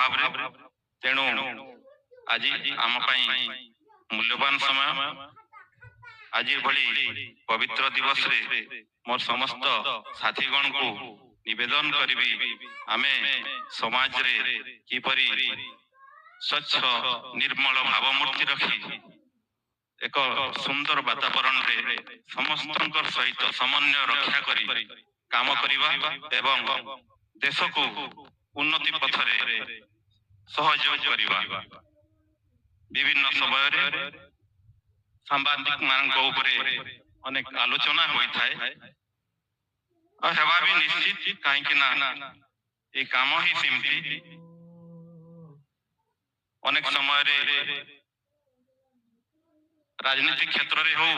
ଅଭାବରେ। ତେଣୁ ଆଜି ଆମ ପାଇଁ ମୂଲ୍ୟବାନ ସମୟ। ଆଜି ଭଳି ପବିତ୍ର ଦିବସରେ ମୋର ସମସ୍ତ ସାଥୀଗଣଙ୍କୁ ନିବେଦନ କରିବି, ଆମେ ସମାଜରେ କିପରି ସ୍ୱଚ୍ଛ ନିର୍ମଳ ଭାବମୂର୍ତ୍ତି ରଖି ଏକ ସୁନ୍ଦର ବାତାବରଣରେ ସମସ୍ତଙ୍କର ସହିତ ସମନ୍ୱୟ ରକ୍ଷା କରି କାମ କରିବା ଏବଂ ଦେଶକୁ ଉନ୍ନତି ପଥରେ ସହଯୋଗ କରିବା। ବିଭିନ୍ନ ସମୟରେ ସାମ୍ବାଦିକମାନଙ୍କ ଉପରେ ଅନେକ ଆଲୋଚନା ହୋଇଥାଏ ଆଉ ହେବା ବି ନିଶ୍ଚିତ, କାହିଁକି ନା ଏ କାମ ହିଁ ସେମିତି। ଅନେକ ସମୟରେ ରାଜନୀତି କ୍ଷେତ୍ରରେ ହଉ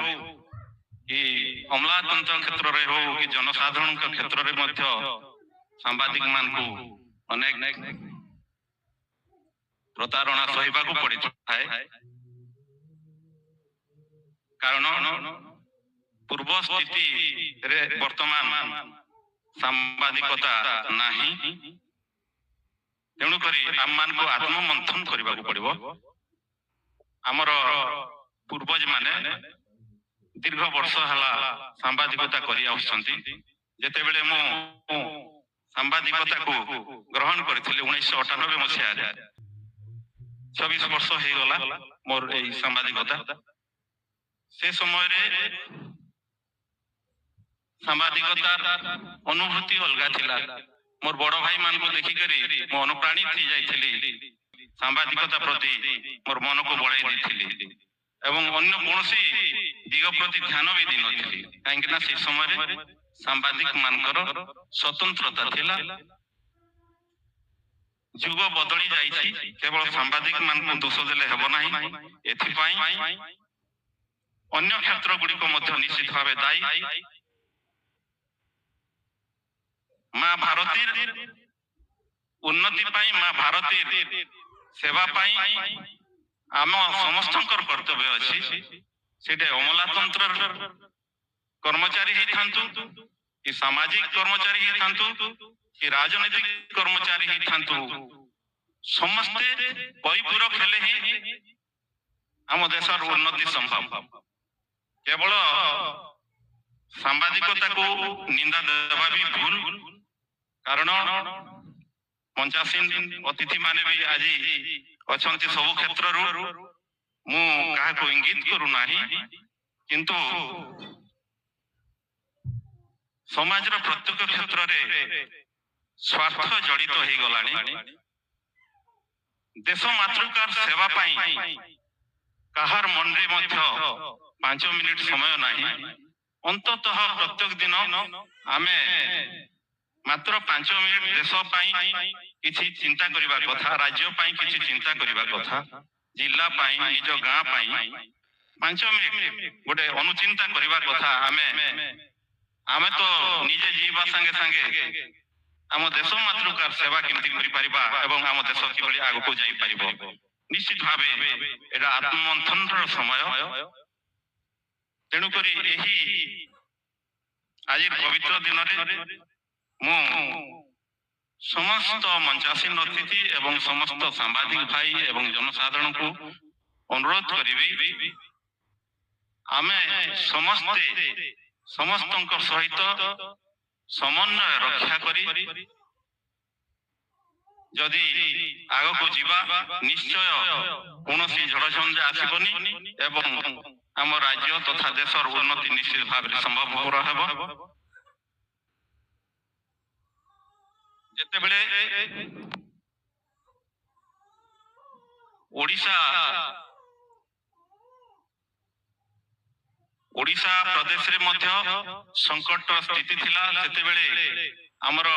କି ଅମଲାତନ୍ତ୍ର କ୍ଷେତ୍ରରେ ହଉ କି ଜନସାଧାରଣଙ୍କ କ୍ଷେତ୍ରରେ ମଧ୍ୟ ସାମ୍ବାଦିକମାନଙ୍କୁ ଅନେକ ପ୍ରତାରଣା ସହିବାକୁ ପଡ଼ିଥାଏ। କାରଣ ପୂର୍ବ ସ୍ଥିତିରେ ବର୍ତ୍ତମାନ ସାମ୍ବାଦିକତା ନାହିଁ। ତେଣୁକରି ଆମମାନଙ୍କୁ ଆତ୍ମମନ୍ଥନ କରିବାକୁ ପଡ଼ିବ। ଆମର ପୂର୍ବଜମାନେ ଦୀର୍ଘ ବର୍ଷ ହେଲା ସାମ୍ବାଦିକତା କରି ଆସୁଛନ୍ତି। ଯେତେବେଳେ ମୁଁ ସାମ୍ବାଦିକତାକୁ ଗ୍ରହଣ କରିଥିଲି 1998 ମସିହାରେ, 26 ବର୍ଷ ହେଇଗଲା ମୋର ଏହି ସାମ୍ବାଦିକତା। ସେ ସମୟରେ ସାମ୍ବାଦିକତାର ଅନୁଭୂତି ଅଲଗା ଥିଲା। ମୋର ବଡ଼ ଭାଇମାନଙ୍କୁ ଦେଖିକରି ମୁଁ ଅନୁପ୍ରାଣିତ ହେଇଯାଇଥିଲି। ସାମ୍ବାଦିକତା ପ୍ରତି ମୋର ମନକୁ ବଳାଇ ଦେଇଥିଲି ଏବଂ ଅନ୍ୟ କୌଣସି ଦିଗ ପ୍ରତି ଧ୍ୟାନ ବି ଦେଇନଥିଲି, କାହିଁକି ନା ସେ ସମୟରେ ସାମ୍ବାଦିକ ମାନଙ୍କର ସ୍ୱତନ୍ତ୍ରତା ଥିଲା। ଯୁଗ ବଦଳି ଯାଇଛି, କେବଳ ସାମ୍ବାଦିକ ମାନଙ୍କୁ ଦୋଷ ଦେଲେ ହେବ ନାହିଁ। ଏଥିପାଇଁ ଅନ୍ୟ କ୍ଷେତ୍ର ଗୁଡ଼ିକ ମଧ୍ୟ ନିଶ୍ଚିତ ଭାବେ ଦାୟୀ। ମା ଭାରତୀର ଉନ୍ନତି ପାଇଁ, ମା ଭାରତୀର ସେବା ପାଇଁ ଆମ ସମସ୍ତଙ୍କର କର୍ତ୍ତବ୍ୟ ଅଛି। ସେଟା ଅମଲାତନ୍ତ୍ରର କର୍ମଚାରୀ ହେଇଥାନ୍ତୁ କି ସାମାଜିକ କର୍ମଚାରୀ ହେଇଥାନ୍ତୁ କି ରାଜନୈତିକ କର୍ମଚାରୀ ହେଇଥାନ୍ତୁ, ସମସ୍ତେ ପରିପୂରକ ହେଲେ ହିଁ ଆମ ଦେଶର ଉନ୍ନତି ସମ୍ଭବ। କେବଳ ସାମ୍ବାଦିକତାକୁ ନିନ୍ଦା ଦେବା ବି ଭୁଲ, କାରଣ ପଞ୍ଚାସୀନ ଅତିଥି ମାନେ ବି ଆଜି ଅଛନ୍ତି ସବୁ କ୍ଷେତ୍ରରୁ। ମୁଁ କାହାକୁ ଇଙ୍ଗିତ କରୁନାହିଁ, କିନ୍ତୁ ସମାଜର ପ୍ରତ୍ୟେକ କ୍ଷେତ୍ରରେ ସ୍ୱାର୍ଥ ଜଡ଼ିତ ହେଇଗଲାଣି। ଦେଶ ମାତୃକାର ସେବା ପାଇଁ କାହାର ମନରେ ମଧ୍ୟ 5 ମିନିଟ ସମୟ ନାହିଁ। ଅନ୍ତତଃ ପ୍ରତ୍ୟେକ ଦିନ ଆମେ ମାତ୍ର 5 ମିନିଟ ଦେଶ ପାଇଁ କିଛି ଚିନ୍ତା କରିବା କଥା, ରାଜ୍ୟ ପାଇଁ କିଛି ଚିନ୍ତା କରିବା କଥା, ଜିଲ୍ଲା ପାଇଁ, ନିଜ ଗାଁ ପାଇଁ 5 ମିନିଟ ଗୋଟେ ଅନୁଚିନ୍ତା କରିବା କଥା। ଆମେ ତ ନିଜେ ଯିବା ସାଙ୍ଗେ ସାଙ୍ଗେ ଆମ ଦେଶ ମାତୃକାର ସେବା କେମିତି କରିପାରିବା ଏବଂ ଆମ ଦେଶ କିଭଳି ଆଗକୁ ଯାଇପାରିବ। ନିଶ୍ଚିତ ଭାବେ ଏଟା ଆତ୍ମମନ୍ଥନର ସମୟ। ତେଣୁକରି ଏହି ଆଜି ପବିତ୍ର ଦିନରେ ମୁଁ ସମସ୍ତ ମଞ୍ଚାସୀନ ଅତିଥି ଏବଂ ସମସ୍ତ ସାମ୍ବାଦିକ ଭାଇ ଏବଂ ଜନସାଧାରଣଙ୍କୁ ଅନୁରୋଧ କରିବି, ଆମେ ସମସ୍ତେ ସମସ୍ତଙ୍କ ସହିତ ସମନ୍ୱୟ ରକ୍ଷା କରି ଯଦି ଆଗକୁ ଯିବା, ନିଶ୍ଚୟ କୌଣସି ଝଡ଼ଝଞ୍ଜା ଆସିବନି ଏବଂ ଆମ ରାଜ୍ୟ ତଥା ଦେଶର ଉନ୍ନତି ନିଶ୍ଚିତ ଭାବରେ ସମ୍ଭବପର ହେବ। ଯେତେବେଳେ ଓଡ଼ିଶା ପ୍ରଦେଶରେ ମଧ୍ୟ ସଂକଟ ସ୍ଥିତି ଥିଲା, ସେତେବେଳେ ଆମର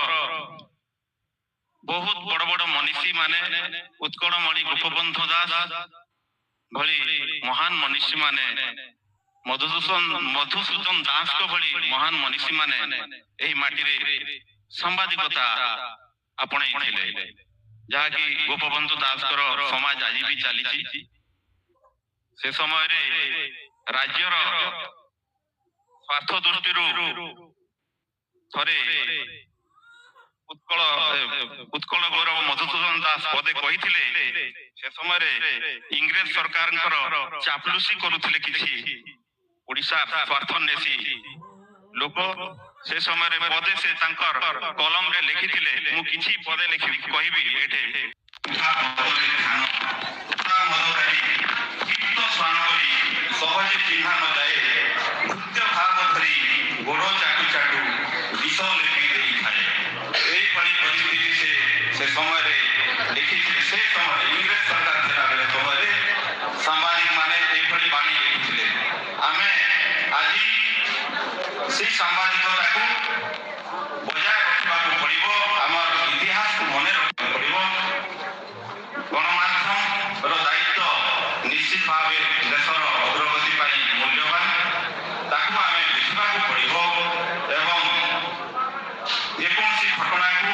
ବହୁତ ବଡ଼ ବଡ଼ ମନୀଷୀ ମାନେ, ଉତ୍କଳମଣି ଗୋପବନ୍ଧୁ ଦାସ ଭଳି ମହାନ ମନୀଷୀ ମାନେ, ମଧୁସୂଦନ ଦାସଙ୍କ ଭଳି ମହାନ ମନୀଷୀ ମାନେ ଏହି ମାଟିରେ ସାମ୍ବାଦିକତା ଆପଣେଇଥିଲେ, ଯାହାକି ଗୋପବନ୍ଧୁ ଦାସଙ୍କର ସମାଜ ଆଜି ବି ଚାଲିଛି। ସେ ସମୟରେ ରାଜ୍ୟର ସ୍ୱାର୍ଥ ଦୃଷ୍ଟିରୁ ଥରେ ଉତ୍କଳ ଉତ୍କଳ ଗୌରବ ମଧୁସୂଦନ ଦାସ ପଦେ କହିଥିଲେ ସେ ସମୟରେ ଇଂରେଜ ସରକାରଙ୍କର ଚାପଲୁସି କରୁଥିଲେ କିଛି ଓଡ଼ିଶା ସ୍ୱାର୍ଥନ୍ୱେଷୀ ଲୋକ ସେ ସମୟରେ ପଦେ ସେ ତାଙ୍କର କଲମରେ ଲେଖିଥିଲେ ମୁଁ କିଛି ପଦେ କହିବି ଏଠି ସହଜେ ଚିହ୍ନା ନ ଯାଏ ଭୃତ୍ୟ ଭାବ ଧରି ଗୋଡ଼ ଚାଟୁ ଚାଟୁ ବିଷ ଲେପି ଦେଇଥାଏ ଏଇଭଳି ପରିସ୍ଥିତି ସେ ସମୟରେ ଲେଖିଥିଲେ ସେ ସମୟରେ ଇଂରେଜ ସରକାର ଥିଲାବେଳେ ସମୟରେ ସାମ୍ବାଦିକ ମାନେ ଏଇଭଳି ବାଣୀ ଲେଖିଥିଲେ ଆମେ ଆଜି ସେଇ ସାମ୍ବାଦିକତାକୁ ବଜାୟ ରଖିବାକୁ ପଡ଼ିବ ଆମର ଇତିହାସକୁ ମନେ ରଖିବାକୁ ପଡ଼ିବ ଗଣମାଧ୍ୟମର ଦାୟିତ୍ୱ ନିଶ୍ଚିତ ଭାବେ ଦେଶର ଅଗ୍ରଗତି ପାଇଁ ମୂଲ୍ୟବାନ ତାକୁ ଆମେ ଦେଖିବାକୁ ପଡ଼ିବ ଏବଂ ଯେକୌଣସି ଘଟଣାକୁ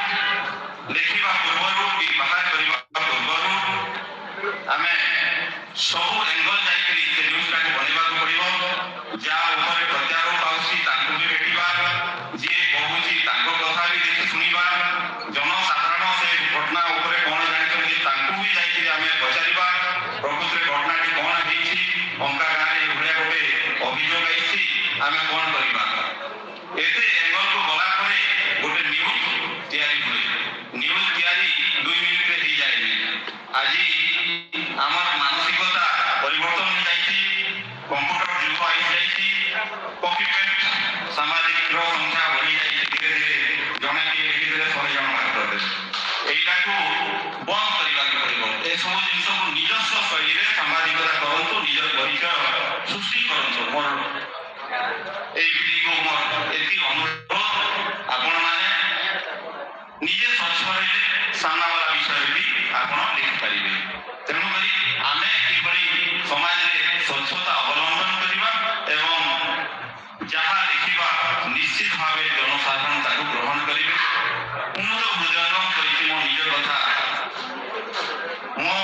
ଲେଖିବା ପୂର୍ବରୁ କି ବାହାର କରିବା ପୂର୍ବରୁ ଆମେ ସବୁ ଏଙ୍ଗଲ ଯାଇକରି ସେ ନ୍ୟୁଜଟାକୁ ବନେଇବାକୁ ପଡ଼ିବ ଯାହା ଉପରେ ପ୍ରତ୍ୟାରୋପ ଆସୁଛି ତାଙ୍କୁ ବି ଭେଟିବା ଯିଏ କହୁଛି ତାଙ୍କ କଥା ବି ଦେଖି ଶୁଣିବା ଜନସାଧାରଣ ସେ ଘଟଣା ଉପରେ କ'ଣ ଜାଣିଛନ୍ତି ତାଙ୍କୁ ବି ଯାଇକରି ଆମେ ପଚାରିବା ପ୍ରକୃତରେ ଘଟଣାଟି କ'ଣ ହେଇଛି ଅଙ୍କା ଗାଁରେ ଏଭଳିଆ ଗୋଟେ ଅଭିଯୋଗ ହେଇଛି ଆମେ କ'ଣ କରିବା ଏତେ ଏଙ୍ଗଲକୁ ଗଲା ପରେ ଗୋଟେ ନ୍ୟୁଜ ତିଆରି ହୁଏ ନ୍ୟୁଜ ତିଆରି 2 ମିନିଟରେ ହେଇଯାଏନି ଆଜି ଆମର ମାନସିକତା ପରିବର୍ତ୍ତନ ହେଇଯାଇଛି କମ୍ପ୍ୟୁଟର ଯୁଗ ଆସିଯାଇଛି କପି ପେଷ୍ଟ ସାମାଜିକର ସଂଖ୍ୟା ବଢ଼ିଯାଇଛି ଧୀରେ ଧୀରେ ଜଣେ କିଏ ଲେଖିଦେଲେ 100 ଜଣ ମାତ୍ର ଏଇଟାକୁ ବନ୍ଦ କରିବାକୁ ପଡ଼ିବ ଏସବୁ ଜିନିଷକୁ ନିଜସ୍ୱ ଶୈଳୀରେ ସାମ୍ବାଦିକତା କରନ୍ତୁ ନିଜ ପରିଚୟ ସୃଷ୍ଟି କରନ୍ତୁ ମୋର এই ভিডিও ମୋର ଏତିକି ଅନୁରୋଧ ଆପଣମାନେ ନିଜେ ସ୍ୱଚ୍ଛ ରହିଲେ ସାମ୍ନାବାଲା ବିଷୟରେ ବି ଆପଣ ଲେଖିପାରିବେ ତେଣୁକରି ଆମେ କିଭଳି ସମାଜରେ ସ୍ୱଚ୍ଛତା ଅବଲମ୍ବନ କରିବା ଏବଂ ଯାହା ଲେଖିବା ନିଶ୍ଚିତ ଭାବେ ଜନସାଧାରଣ ତାକୁ ଗ୍ରହଣ କରିବେ ମୁଁ ତ ହୃଦୟଙ୍ଗମ କରିଛି ମୋ ନିଜ କଥା ମୋ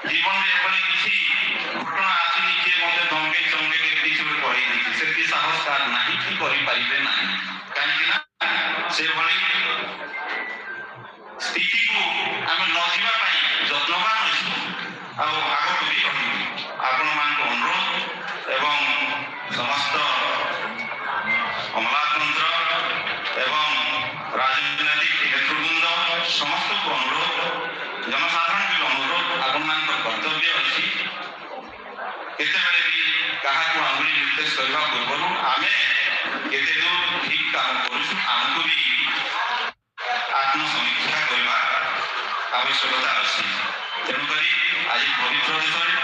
ଜୀବନରେ ଏଭଳି କିଛି ଘଟଣା ଆସିନି ଯିଏ ମୋତେ ଧମକେଇ ଚମକେଇ କିଛି ଗୋଟେ କରେଇ ଦେଇଛି ସେତିକି ସାହସ ତାର ନାହିଁ କି କରିପାରିବେ ନାହିଁ କାହିଁକି ନା ସେଭଳି ସ୍ଥିତିକୁ ଆମେ ନ ଯିବା ପାଇଁ ଯତ୍ନବାନ ଅଛୁ ଆଉ ଆଗକୁ ବି ରହିବୁ ଆପଣମାନଙ୍କ ଅନୁରୋଧ ଏବଂ ସମସ୍ତ ଅମଲାତନ୍ତ୍ର ଏବଂ ରାଜନୈତିକ ନେତୃବୃନ୍ଦ ସମସ୍ତଙ୍କୁ ଅନୁରୋଧ ଜନସାଧାରଣଙ୍କୁ ଅନୁରୋଧ ଆପଣମାନଙ୍କ କର୍ତ୍ତବ୍ୟ ଅଛି କେତେବେଳେ ବି କାହାକୁ ଆଙ୍ଗୁଳି ନିର୍ଦ୍ଦେଶ କରିବା ପୂର୍ବରୁ ଆମେ କେତେ ଦୂର ଠିକ କାମ କରୁଛୁ ଆମକୁ ବି ଆତ୍ମସମୀକ୍ଷା କରିବା ଆବଶ୍ୟକତା ଅଛି ତେଣୁକରି ଆଜି ପବିତ୍ର ଦେଶରେ